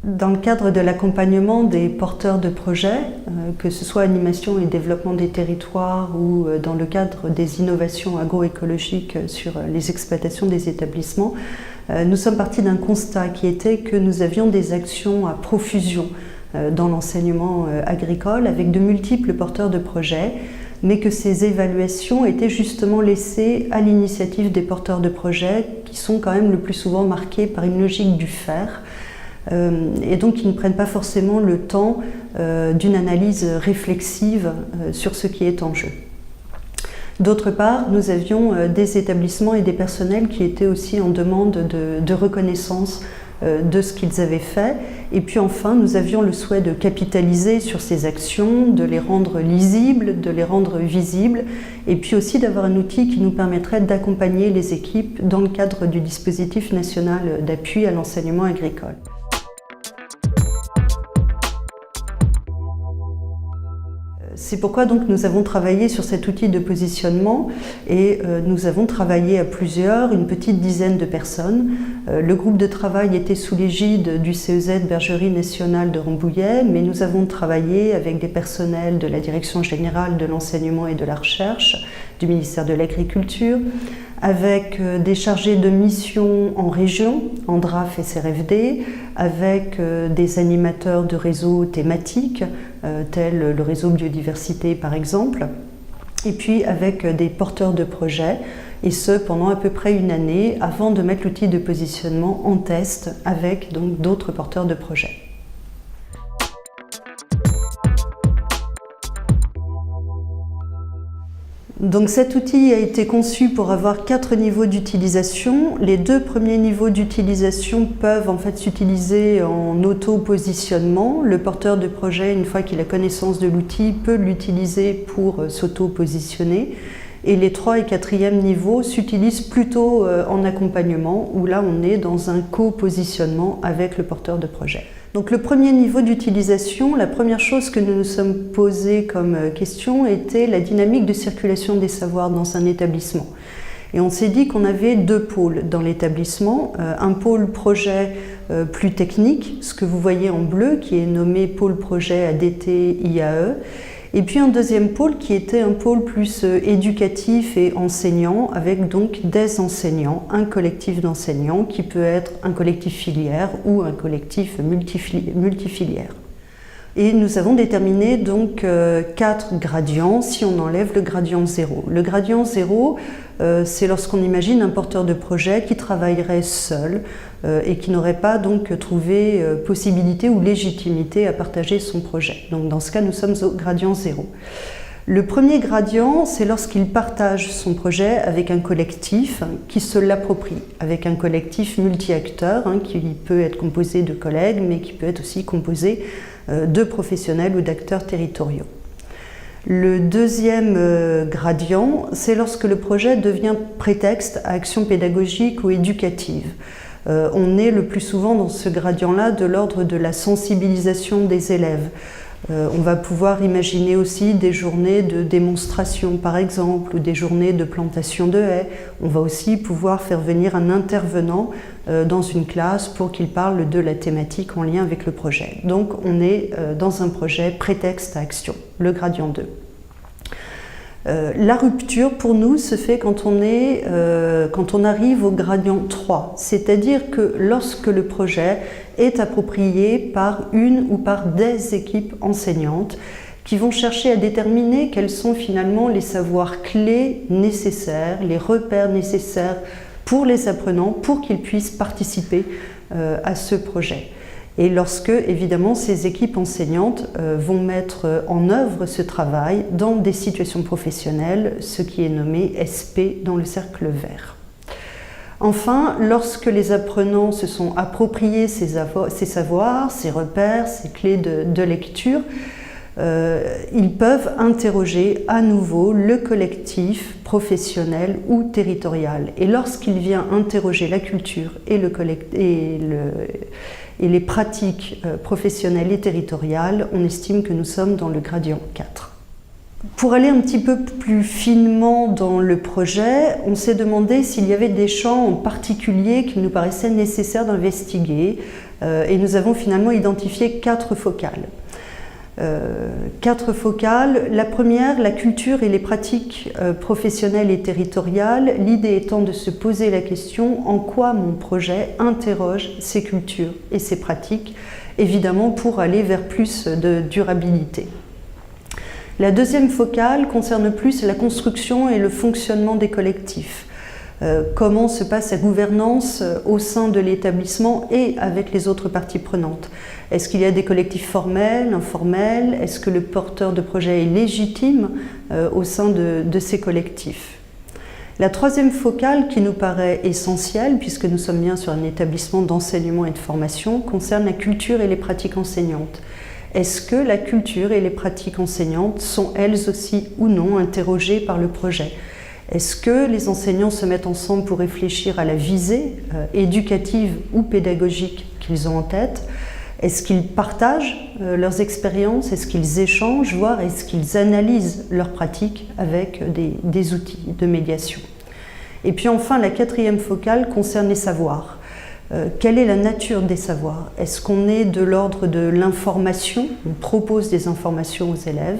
Dans le cadre de l'accompagnement des porteurs de projets, que ce soit animation et développement des territoires ou dans le cadre des innovations agroécologiques sur les exploitations des établissements, nous sommes partis d'un constat qui était que nous avions des actions à profusion dans l'enseignement agricole avec de multiples porteurs de projets, mais que ces évaluations étaient justement laissées à l'initiative des porteurs de projets qui sont quand même le plus souvent marqués par une logique du faire, et donc ils ne prennent pas forcément le temps d'une analyse réflexive sur ce qui est en jeu. D'autre part, nous avions des établissements et des personnels qui étaient aussi en demande de reconnaissance de ce qu'ils avaient fait. Et puis enfin, nous avions le souhait de capitaliser sur ces actions, de les rendre lisibles, de les rendre visibles, et puis aussi d'avoir un outil qui nous permettrait d'accompagner les équipes dans le cadre du dispositif national d'appui à l'enseignement agricole. C'est pourquoi donc nous avons travaillé sur cet outil de positionnement et nous avons travaillé à plusieurs, une petite dizaine de personnes. Le groupe de travail était sous l'égide du CEZ Bergerie Nationale de Rambouillet, mais nous avons travaillé avec des personnels de la Direction Générale de l'Enseignement et de la Recherche, du ministère de l'Agriculture, avec des chargés de mission en région, en DRAF et CRFD, avec des animateurs de réseaux thématiques, tels le réseau biodiversité par exemple, et puis avec des porteurs de projets, et ce pendant à peu près une année avant de mettre l'outil de positionnement en test avec donc d'autres porteurs de projets. Donc cet outil a été conçu pour avoir 4 niveaux d'utilisation. Les 2 premiers niveaux d'utilisation peuvent en fait s'utiliser en auto-positionnement. Le porteur de projet, une fois qu'il a connaissance de l'outil, peut l'utiliser pour s'auto-positionner. Et les 3 et 4e niveaux s'utilisent plutôt en accompagnement, où là on est dans un co-positionnement avec le porteur de projet. Donc le premier niveau d'utilisation, la première chose que nous nous sommes posés comme question était la dynamique de circulation des savoirs dans un établissement. Et on s'est dit qu'on avait 2 pôles dans l'établissement, un pôle projet plus technique, ce que vous voyez en bleu, qui est nommé pôle projet ADT IAE, et puis un deuxième pôle qui était un pôle plus éducatif et enseignant, avec donc des enseignants, un collectif d'enseignants qui peut être un collectif filière ou un collectif multifilière. Et nous avons déterminé donc 4 gradients si on enlève le gradient 0. Le gradient 0, c'est lorsqu'on imagine un porteur de projet qui travaillerait seul et qui n'aurait pas donc trouvé possibilité ou légitimité à partager son projet. Donc dans ce cas, nous sommes au gradient 0. Le premier gradient, c'est lorsqu'il partage son projet avec un collectif qui se l'approprie, avec un collectif multi-acteurs qui peut être composé de collègues, mais qui peut être aussi composé de professionnels ou d'acteurs territoriaux. Le deuxième gradient, c'est lorsque le projet devient prétexte à action pédagogique ou éducative. On est le plus souvent dans ce gradient-là de l'ordre de la sensibilisation des élèves. On va pouvoir imaginer aussi des journées de démonstration par exemple, ou des journées de plantation de haies. On va aussi pouvoir faire venir un intervenant dans une classe pour qu'il parle de la thématique en lien avec le projet. Donc on est dans un projet prétexte à action, le gradient 2. La rupture pour nous se fait quand on arrive au gradient 3, c'est-à-dire que lorsque le projet est approprié par une ou par des équipes enseignantes qui vont chercher à déterminer quels sont finalement les savoirs clés nécessaires, les repères nécessaires pour les apprenants pour qu'ils puissent participer à ce projet. Et lorsque, évidemment, ces équipes enseignantes vont mettre en œuvre ce travail dans des situations professionnelles, ce qui est nommé SP dans le cercle vert. Enfin, lorsque les apprenants se sont appropriés ces savoirs, ces repères, ces clés de lecture, ils peuvent interroger à nouveau le collectif professionnel ou territorial. Et lorsqu'il vient interroger la culture et les pratiques professionnelles et territoriales, on estime que nous sommes dans le gradient 4. Pour aller un petit peu plus finement dans le projet, on s'est demandé s'il y avait des champs en particulier qu'il nous paraissait nécessaire d'investiguer et nous avons finalement identifié 4 focales. 4 focales. La première, la culture et les pratiques professionnelles et territoriales, l'idée étant de se poser la question en quoi mon projet interroge ces cultures et ces pratiques, évidemment pour aller vers plus de durabilité. La deuxième focale concerne plus la construction et le fonctionnement des collectifs. Comment se passe la gouvernance au sein de l'établissement et avec les autres parties prenantes. Est-ce qu'il y a des collectifs formels, informels? Est-ce que le porteur de projet est légitime au sein de ces collectifs? La troisième focale, qui nous paraît essentielle, puisque nous sommes bien sur un établissement d'enseignement et de formation, concerne la culture et les pratiques enseignantes. Est-ce que la culture et les pratiques enseignantes sont elles aussi ou non interrogées par le projet? Est-ce que les enseignants se mettent ensemble pour réfléchir à la visée éducative ou pédagogique qu'ils ont en tête? Est-ce qu'ils partagent leurs expériences? Est-ce qu'ils échangent, voire est-ce qu'ils analysent leurs pratiques avec des outils de médiation? Et puis enfin, la quatrième focale concerne les savoirs. Quelle est la nature des savoirs? Est-ce qu'on est de l'ordre de l'information? On propose des informations aux élèves.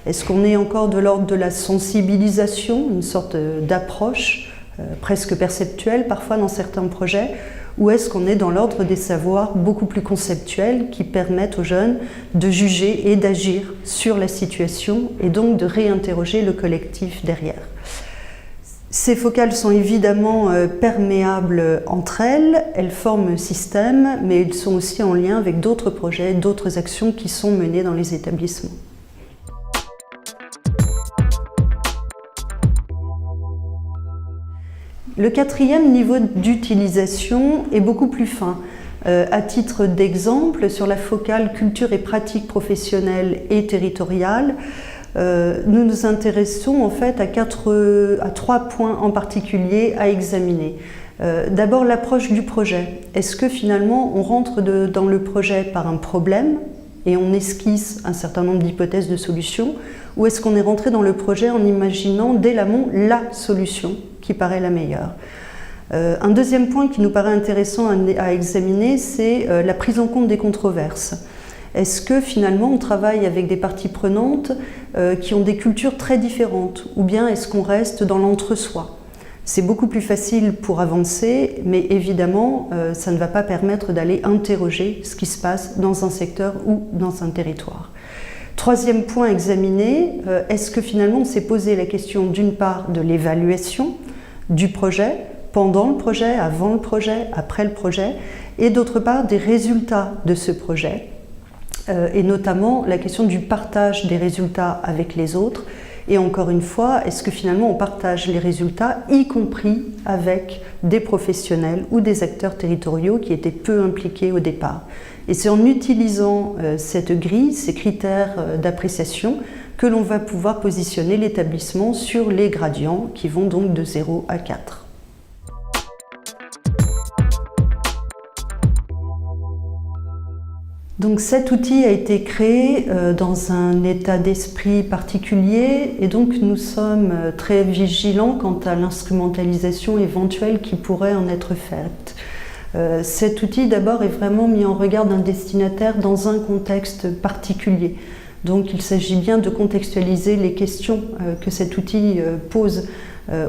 Est-ce qu'on est encore de l'ordre de la sensibilisation, une sorte d'approche presque perceptuelle parfois dans certains projets? Ou est-ce qu'on est dans l'ordre des savoirs beaucoup plus conceptuels qui permettent aux jeunes de juger et d'agir sur la situation et donc de réinterroger le collectif derrière? Ces focales sont évidemment perméables entre elles, elles forment un système, mais elles sont aussi en lien avec d'autres projets, d'autres actions qui sont menées dans les établissements. Le quatrième niveau d'utilisation est beaucoup plus fin. À titre d'exemple, sur la focale culture et pratiques professionnelles et territoriales, nous nous intéressons en fait à 3 points en particulier à examiner. D'abord, l'approche du projet. Est-ce que finalement on rentre dans le projet par un problème et on esquisse un certain nombre d'hypothèses de solutions, ou est-ce qu'on est rentré dans le projet en imaginant dès l'amont la solution qui paraît la meilleure? Un deuxième point qui nous paraît intéressant à examiner, c'est la prise en compte des controverses. Est-ce que finalement on travaille avec des parties prenantes qui ont des cultures très différentes, ou bien est-ce qu'on reste dans l'entre-soi? C'est beaucoup plus facile pour avancer, mais évidemment ça ne va pas permettre d'aller interroger ce qui se passe dans un secteur ou dans un territoire. Troisième point examiné, est-ce que finalement on s'est posé la question d'une part de l'évaluation du projet, pendant le projet, avant le projet, après le projet, et d'autre part des résultats de ce projet, et notamment la question du partage des résultats avec les autres. Et encore une fois, est-ce que finalement on partage les résultats, y compris avec des professionnels ou des acteurs territoriaux qui étaient peu impliqués au départ? Et c'est en utilisant cette grille, ces critères d'appréciation, que l'on va pouvoir positionner l'établissement sur les gradients qui vont donc de 0 à 4. Donc cet outil a été créé dans un état d'esprit particulier et donc nous sommes très vigilants quant à l'instrumentalisation éventuelle qui pourrait en être faite. Cet outil d'abord est vraiment mis en regard d'un destinataire dans un contexte particulier. Donc il s'agit bien de contextualiser les questions que cet outil pose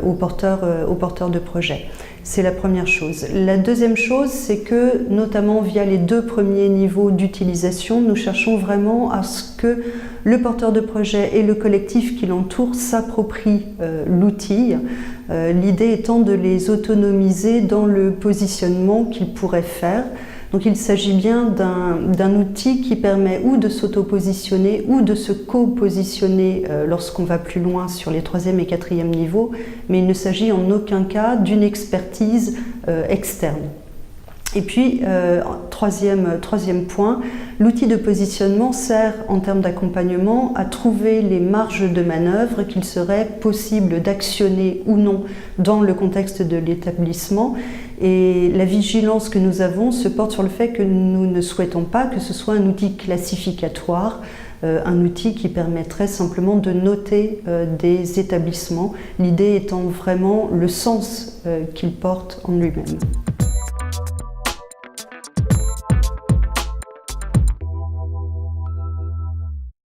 aux porteurs de projet. C'est la première chose. La deuxième chose, c'est que, notamment via les 2 premiers niveaux d'utilisation, nous cherchons vraiment à ce que le porteur de projet et le collectif qui l'entoure s'approprient l'outil, l'idée étant de les autonomiser dans le positionnement qu'ils pourraient faire. Donc il s'agit bien d'un outil qui permet ou de s'auto-positionner ou de se co-positionner lorsqu'on va plus loin sur les 3e et 4e niveaux, mais il ne s'agit en aucun cas d'une expertise externe. Et puis, troisième point, l'outil de positionnement sert en termes d'accompagnement à trouver les marges de manœuvre qu'il serait possible d'actionner ou non dans le contexte de l'établissement. Et la vigilance que nous avons se porte sur le fait que nous ne souhaitons pas que ce soit un outil classificatoire, un outil qui permettrait simplement de noter des établissements, l'idée étant vraiment le sens qu'il porte en lui-même.